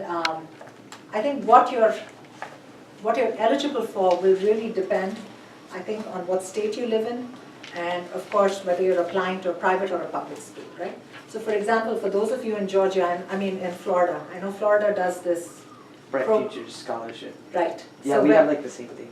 I think what you're eligible for will really depend, I think, on what state you live in, and of course whether you're applying to a private or a public school, right? So for example, for those of you in Georgia, I mean in Florida, I know Florida does this. Bright Futures Scholarship. Right. Yeah, so we have like the same thing.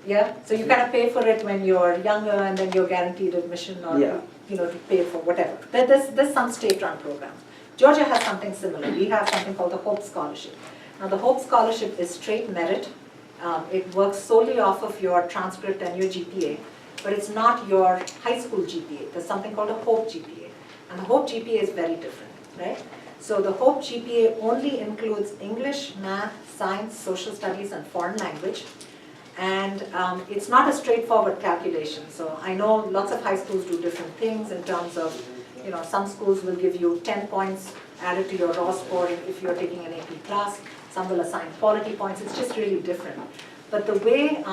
Yeah, so you kind of pay for it when you're younger, and then you're guaranteed admission, or Yeah. to pay for whatever. There's some state-run programs. Georgia has something similar. We have something called the Hope Scholarship. Now the Hope Scholarship is straight merit. It works solely off of your transcript and your GPA, but it's not your high school GPA. There's something called a Hope GPA, and the Hope GPA is very different, right? So the Hope GPA only includes English, math, science, social studies, and foreign language. And it's not a straightforward calculation. So I know lots of high schools do different things in terms of, some schools will give you 10 points added to your raw score if you're taking an AP class. Some will assign quality points. It's just really different. But the way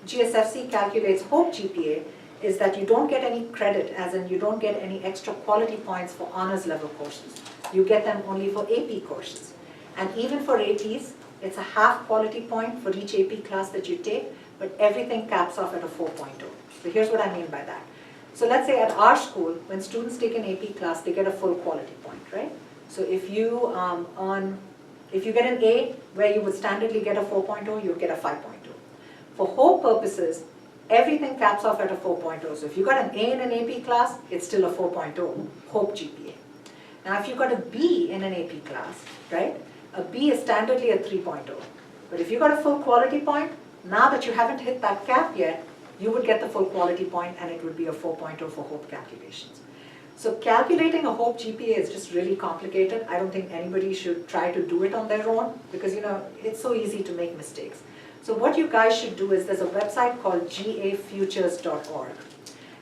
GSFC calculates Hope GPA is that you don't get any credit, as in you don't get any extra quality points for honors level courses. You get them only for AP courses. And even for APs, it's a half quality point for each AP class that you take, but everything caps off at a 4.0. So here's what I mean by that. So let's say at our school, when students take an AP class, they get a full quality point, right? So if you if you get an A where you would standardly get a 4.0, you would get a 5.0. For Hope purposes, everything caps off at a 4.0. So if you got an A in an AP class, it's still a 4.0 Hope GPA. Now if you got a B in an AP class, right? A B is standardly a 3.0. But if you got a full quality point, now that you haven't hit that cap yet, you would get the full quality point, and it would be a 4.0 for Hope calculations. So calculating a Hope GPA is just really complicated. I don't think anybody should try to do it on their own, because it's so easy to make mistakes. So what you guys should do is, there's a website called gafutures.org.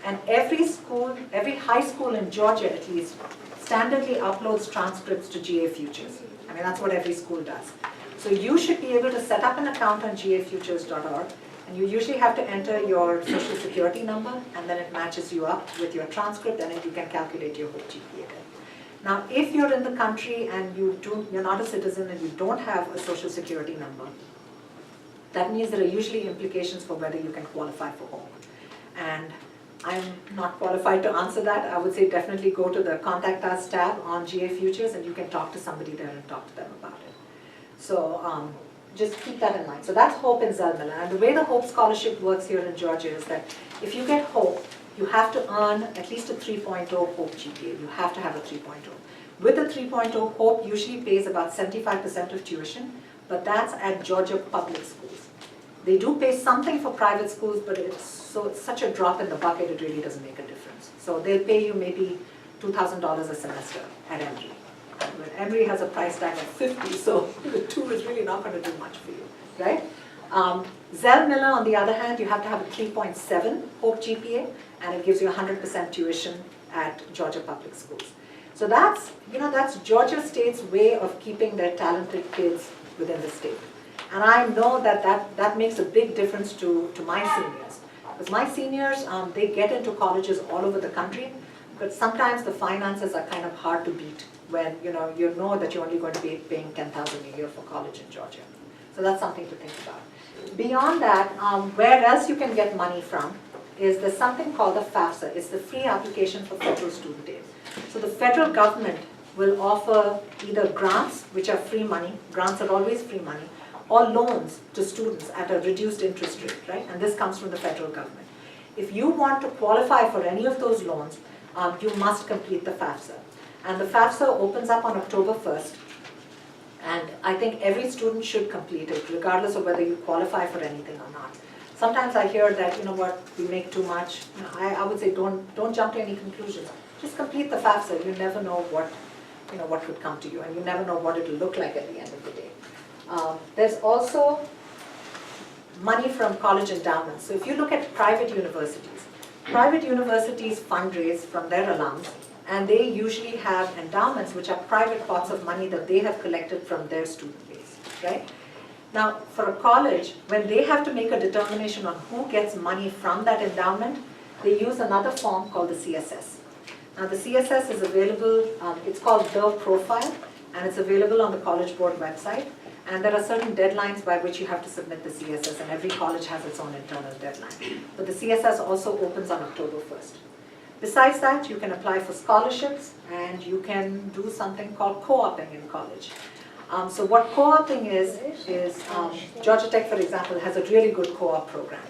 And every school, every high school in Georgia at least, standardly uploads transcripts to GA Futures. I mean, that's what every school does. So you should be able to set up an account on gafutures.org, and you usually have to enter your social security number, and then it matches you up with your transcript, and then you can calculate your Hope GPA. Now, if you're in the country and you're not a citizen and you don't have a social security number, that means there are usually implications for whether you can qualify for Hope. And I'm not qualified to answer that. I would say definitely go to the Contact Us tab on GA Futures, and you can talk to somebody there and talk to them about it. So just keep that in mind. So that's Hope in Zell Miller. And the way the Hope Scholarship works here in Georgia is that if you get Hope, you have to earn at least a 3.0 Hope GPA. You have to have a 3.0. With a 3.0, Hope usually pays about 75% of tuition, but that's at Georgia public schools. They do pay something for private schools, but it's such a drop in the bucket, it really doesn't make a difference. So they'll pay you maybe $2,000 a semester at Emory. But Emory has a price tag of 50, so the 2 is really not going to do much for you, right? Zell Miller, on the other hand, you have to have a 3.7 Hope GPA, and it gives you 100% tuition at Georgia public schools. So that's Georgia State's way of keeping their talented kids within the state. And I know that makes a big difference to my seniors. Because my seniors, they get into colleges all over the country, but sometimes the finances are kind of hard to beat when you know that you're only going to be paying $10,000 a year for college in Georgia. So that's something to think about. Beyond that, where else you can get money from is there's something called the FAFSA. It's the free application for federal student aid. So the federal government will offer either grants, which are free money, grants are always free money, or loans to students at a reduced interest rate, right? And this comes from the federal government. If you want to qualify for any of those loans, you must complete the FAFSA. And the FAFSA opens up on October 1st. And I think every student should complete it, regardless of whether you qualify for anything or not. Sometimes I hear that, we make too much. I would say don't jump to any conclusions. Just complete the FAFSA. You never know what could come to you, and you never know what it will look like at the end of the day. There's also money from college endowments. So if you look at private universities fundraise from their alums, and they usually have endowments which are private pots of money that they have collected from their student base, right? Now, for a college, when they have to make a determination on who gets money from that endowment, they use another form called the CSS. Now, the CSS is available, it's called The Profile, and it's available on the College Board website. And there are certain deadlines by which you have to submit the CSS, and every college has its own internal deadline. But the CSS also opens on October 1st. Besides that, you can apply for scholarships, and you can do something called co-oping in college. So what co-oping is Georgia Tech, for example, has a really good co-op program.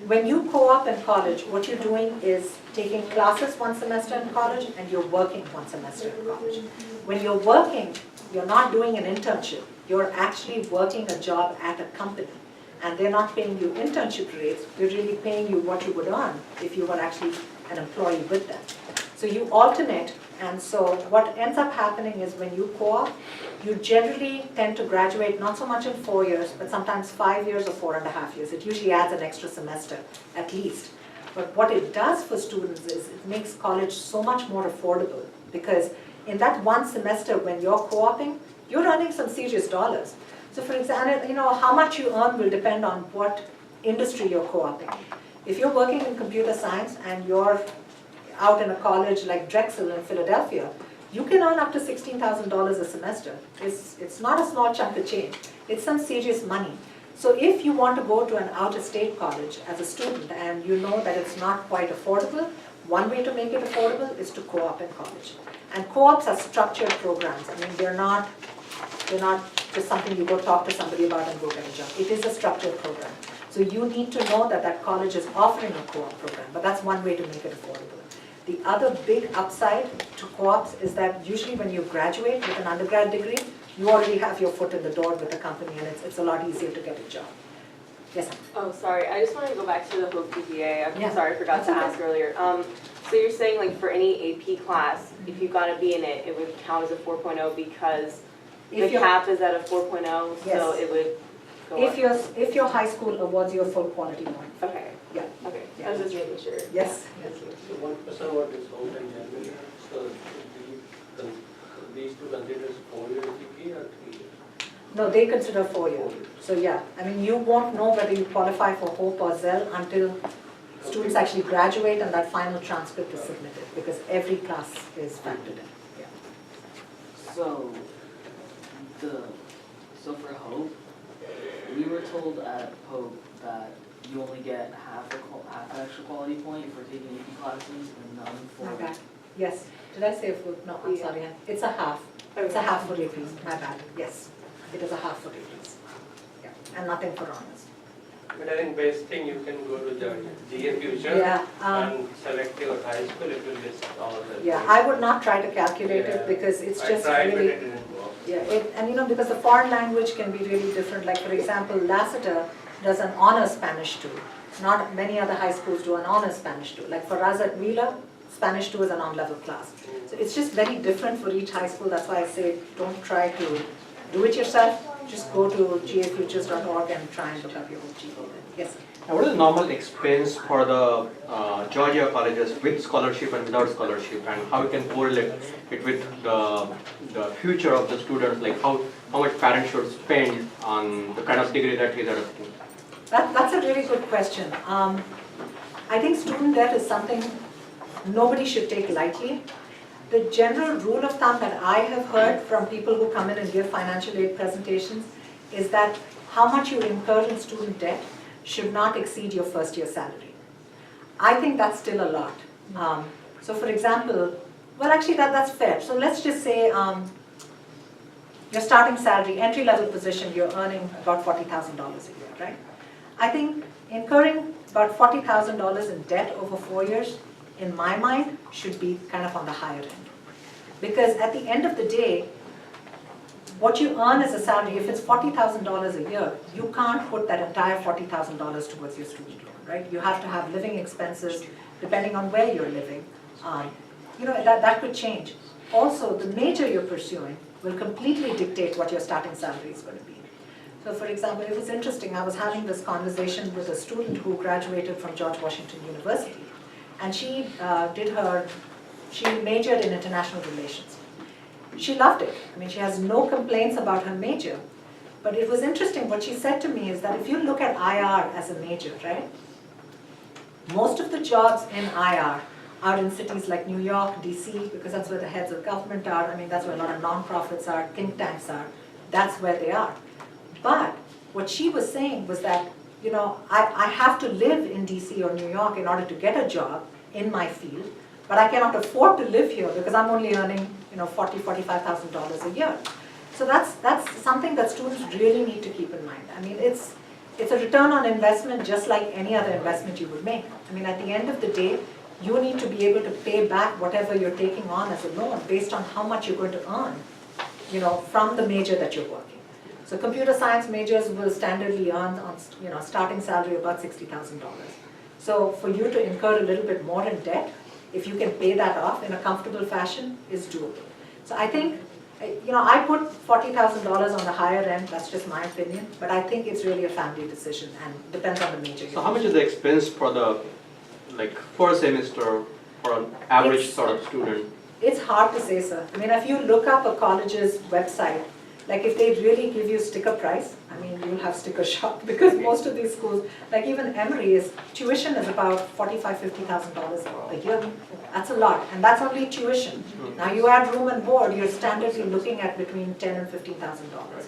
When you co-op in college, what you're doing is taking classes one semester in college, and you're working one semester in college. When you're working, you're not doing an internship. You're actually working a job at a company. And they're not paying you internship rates, they're really paying you what you would earn if you were actually an employee with them. So you alternate, and so what ends up happening is when you co-op, you generally tend to graduate not so much in 4 years, but sometimes 5 years or 4.5 years. It usually adds an extra semester, at least. But what it does for students is it makes college so much more affordable, because in that one semester when you're co-oping, you're earning some serious dollars. So for example, how much you earn will depend on what industry you're co-oping. If you're working in computer science and you're out in a college like Drexel in Philadelphia, you can earn up to $16,000 a semester. It's not a small chunk of change. It's some serious money. So if you want to go to an out-of-state college as a student and you know that it's not quite affordable, one way to make it affordable is to co-op in college. And co-ops are structured programs. I mean, they're not just something you go talk to somebody about and go get a job. It is a structured program. So you need to know that that college is offering a co-op program, but that's one way to make it affordable. The other big upside to co-ops is that usually when you graduate with an undergrad degree, you already have your foot in the door with the company, and it's a lot easier to get a job. Yes? Oh, sorry. I just wanted to go back to the Hope GPA. I'm Yeah. sorry, I forgot to That's ask earlier. So you're saying like for any AP class, if you got a B in it, it would count as a 4.0 because the cap is at a 4.0, so Yes. it would go up. If your high school awards you a full quality point. Okay. Yeah. Okay. Yeah. I was just making sure. Yes. So one question about this out and January, so these two consider 4 year GPA or 3 years? No, they consider 4 years. So yeah, I mean, you won't know whether you qualify for Hope or Zell until students actually graduate and that final transcript is submitted, because every class is factored in. Yeah. So, so for Hope, we were told at Hope that you only get half an extra quality point for taking AP classes and none for. My bad. Yes. Did I say a full? No, I'm Yeah. sorry. It's a half. It's a Okay. half for APs. My bad. Yes. It is a half for APs. Yeah. And nothing for honors. But I think best thing you can go to the GA Future Yeah. and select your high school, it will list all the. Yeah. I would not try to calculate it because it's just I tried, really. but it didn't work. Yeah, and because the foreign language can be really different. Like for example, Lassiter does an honors Spanish too. Not many other high schools do an honors Spanish too. Like for us at Wheeler, Spanish 2 is an on-level class. So it's just very different for each high school. That's why I say don't try to do it yourself. Just go to gafutures.org and try and look up your own GPA. Yes? Now, what is the normal expense for the Georgia colleges with scholarship and without scholarship, and how you can correlate it with the future of the students, like how much parents should spend on the kind of degree that he's adopting? That's a really good question. I think student debt is something nobody should take lightly. The general rule of thumb that I have heard from people who come in and give financial aid presentations is that how much you incur in student debt should not exceed your first year salary. I think that's still a lot. So for example, well actually that's fair. So let's just say your starting salary, entry level position, you're earning about $40,000 a year, right? I think incurring about $40,000 in debt over 4 years, in my mind, should be kind of on the higher end. Because at the end of the day, what you earn as a salary, if it's $40,000 a year, you can't put that entire $40,000 towards your student loan, right? You have to have living expenses, depending on where you're living. That could change. Also, the major you're pursuing will completely dictate what your starting salary is going to be. So for example, it was interesting, I was having this conversation with a student who graduated from George Washington University, and she majored in international relations. She loved it. I mean, she has no complaints about her major. But it was interesting, what she said to me is that if you look at IR as a major, right? Most of the jobs in IR are in cities like New York, DC, because that's where the heads of government are. I mean, that's where a lot of nonprofits are, think tanks are. That's where they are. But what she was saying was that, you know, I have to live in DC or New York in order to get a job in my field, but I cannot afford to live here because I'm only earning, you know, $45,000 a year. So that's something that students really need to keep in mind. I mean, it's a return on investment just like any other investment you would make. I mean, at the end of the day, you need to be able to pay back whatever you're taking on as a loan based on how much you're going to earn, you know, from the major that you're working. So computer science majors will standardly earn on, you know, starting salary about $60,000. So for you to incur a little bit more in debt, if you can pay that off in a comfortable fashion, is doable. So I think, you know, I put $40,000 on the higher end, that's just my opinion, but I think it's really a family decision and depends on the major. So how much is the expense for the, like, first semester for an average sort of student? It's hard to say, sir. I mean, if you look up a college's website, like if they really give you sticker price, I mean, you'll have sticker shock because most of these schools, like even Emory's tuition is about $45,000-$50,000 a year. That's a lot, and that's only tuition. Now you add room and board, you're standardly looking at between $10,000 and $15,000.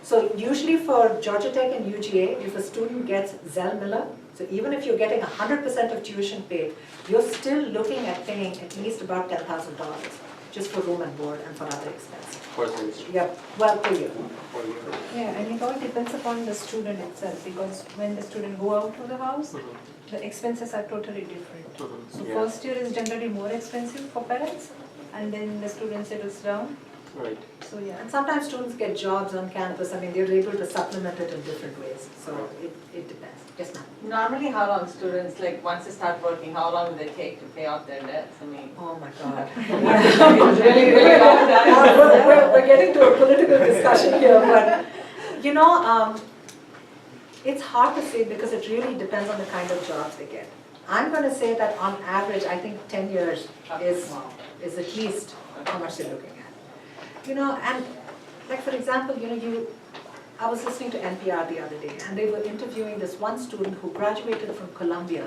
So usually for Georgia Tech and UGA, if a student gets Zell Miller, so even if you're getting 100% of tuition paid, you're still looking at paying at least about $10,000 just for room and board and for other expenses. First semester. Yep, well, per year. Yeah, and it all depends upon the student itself, because when the student go out of the house, the expenses are totally different. So Yeah. first year is generally more expensive for parents, and then the student settles down, Right. so yeah. And sometimes students get jobs on campus. I mean, they're able to supplement it in different ways. So it depends. Yes, ma'am. Normally, how long students, like, once they start working, how long do they take to pay off their debts? I mean, Oh my God. it's really, really long time. We're getting to a political discussion here, but you know, it's hard to say because it really depends on the kind of jobs they get. I'm going to say that on average, I think 10 years is at least how much they're looking at. You know, and like for example, you know, I was listening to NPR the other day, and they were interviewing this one student who graduated from Columbia,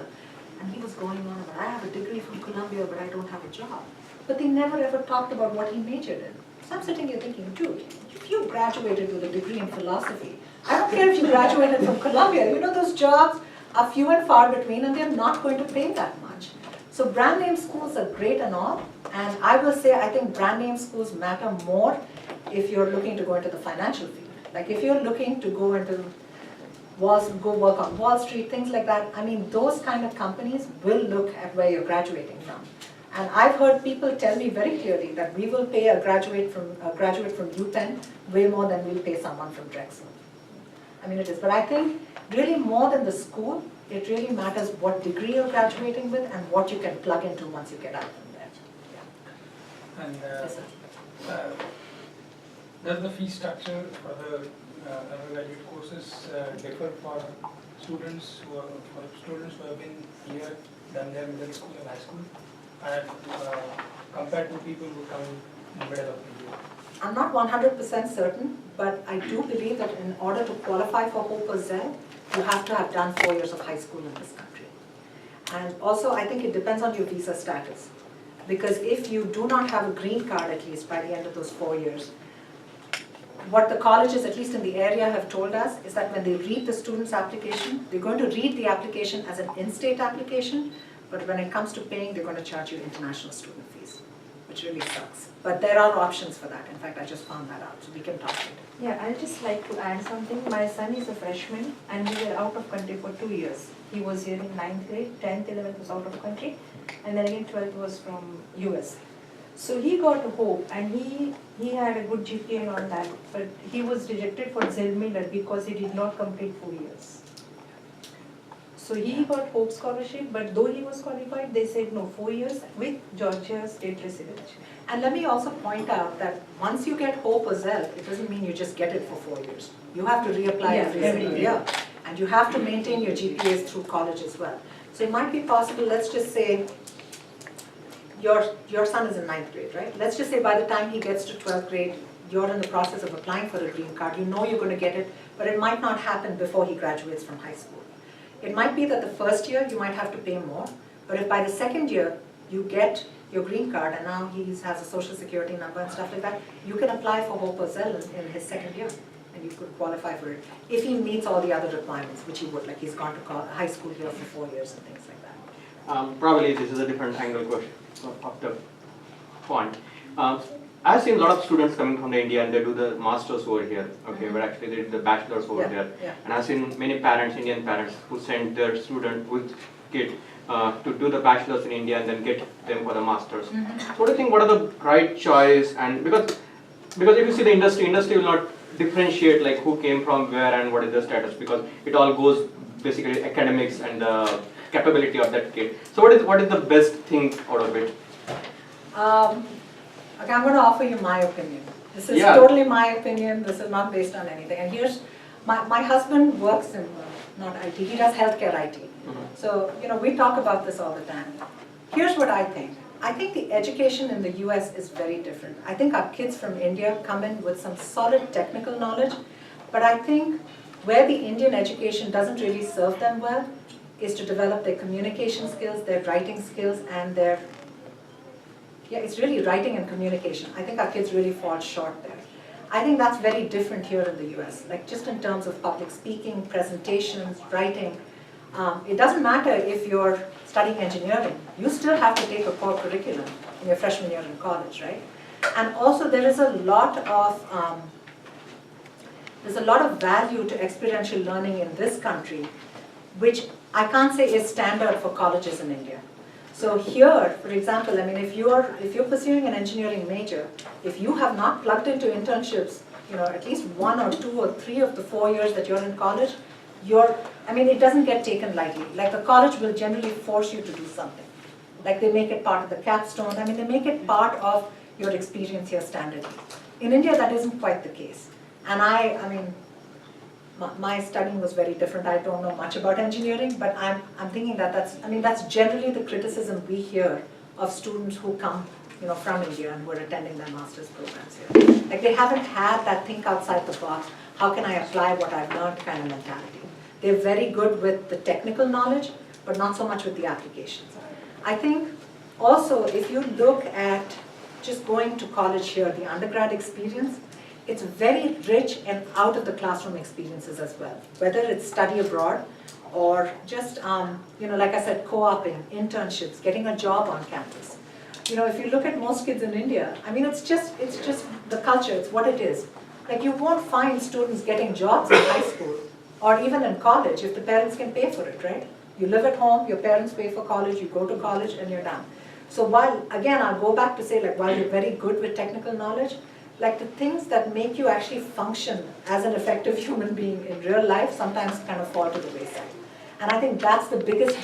and he was going on about, I have a degree from Columbia, but I don't have a job. But they never ever talked about what he majored in. So I'm sitting here thinking, dude, if you graduated with a degree in philosophy, I don't care if you graduated from Columbia, you know those jobs are few and far between and they're not going to pay that much. So brand name schools are great and all, and I will say I think brand name schools matter more if you're looking to go into the financial field. Like if you're looking to go into go work on Wall Street, things like that, I mean those kind of companies will look at where you're graduating from. And I've heard people tell me very clearly that we will pay a graduate from UPenn way more than we'll pay someone from Drexel. I mean it is, but I think really more than the school, it really matters what degree you're graduating with and what you can plug into once you get out from there. Yeah. And Yes, sir. does the fee structure for the undergraduate courses differ for students who have been here, done their middle school and high school, and compared to people who come in the middle of the year? I'm not 100% certain, but I do believe that in order to qualify for Hope or Zell, you have to have done 4 years of high school in this country. And also, I think it depends on your visa status. Because if you do not have a green card, at least by the end of those 4 years, what the colleges, at least in the area, have told us is that when they read the student's application, they're going to read the application as an in-state application, but when it comes to paying, they're going to charge you international student fees, which really sucks. But there are options for that. In fact, I just found that out, so we can talk later. Yeah, I'd just like to add something. My son is a freshman and we were out of country for 2 years. He was here in 9th grade, 10th, 11th was out of country, and then again 12th was from US. So he got Hope and he had a good GPA and all that, but he was rejected for Zell Miller because he did not complete 4 years. So he got Hope scholarship, but though he was qualified, they said no, 4 years with Georgia state residency. And let me also point out that once you get Hope or Zell, it doesn't mean you just get it for 4 years. You have to reapply every single year. And you have to maintain your GPAs through college as well. So it might be possible, let's just say, your son is in 9th grade, right? Let's just say by the time he gets to 12th grade, you're in the process of applying for a green card. You know you're going to get it, but it might not happen before he graduates from high school. It might be that the first year you might have to pay more, but if by the second year you get your green card, and now he has a social security number and stuff like that, you can apply for Hope or Zell in his second year, and you could qualify for it, if he meets all the other requirements, which he would, like he's gone to high school here for 4 years and things like that. Probably this is a different angle question of the point. I've seen a lot of students coming from India and they do the masters over here, okay, but actually they did the bachelors over there. Yeah. And I've seen many parents, Indian parents, who send their student with kid to do the bachelors in India and then get them for the masters. So what do you think, what are the right choice? And because if you see the industry will not differentiate like who came from where and what is the status, because it all goes basically academics and the capability of that kid. So what is the best thing out of it? Okay, I'm going to offer you my opinion. This is Yeah. totally my opinion. This is not based on anything. And here's, my husband works in, not IT, he does healthcare IT. So, we talk about this all the time. Here's what I think. I think the education in the US is very different. I think our kids from India come in with some solid technical knowledge, but I think where the Indian education doesn't really serve them well is to develop their communication skills, their writing skills, and their, it's really writing and communication. I think our kids really fall short there. I think that's very different here in the US, like just in terms of public speaking, presentations, writing. It doesn't matter if you're studying engineering, you still have to take a core curriculum in your freshman year in college, right? And also there is a lot of value to experiential learning in this country, which I can't say is standard for colleges in India. So here, for example, I mean, if you're pursuing an engineering major, if you have not plugged into internships, at least 1 or 2 or 3 of the 4 years that you're in college, it doesn't get taken lightly. Like the college will generally force you to do something. Like they make it part of the capstone. They make it part of your experience here standardly. In India, that isn't quite the case. And my studying was very different. I don't know much about engineering, but I'm thinking that that's generally the criticism we hear of students who come, from India and who are attending their master's programs here. Like they haven't had that think outside the box, how can I apply what I've learned kind of mentality. They're very good with the technical knowledge, but not so much with the applications. I think also if you look at just going to college here, the undergrad experience, it's very rich and out of the classroom experiences as well. Whether it's study abroad or just, like I said, co-oping, internships, getting a job on campus. If you look at most kids in India, it's just the culture, it's what it is. Like you won't find students getting jobs in high school or even in college if the parents can pay for it, right? You live at home, your parents pay for college, you go to college and you're done. So I'll go back to say while you're very good with technical knowledge, like the things that make you actually function as an effective human being in real life sometimes kind of fall to the wayside. And I think that's the biggest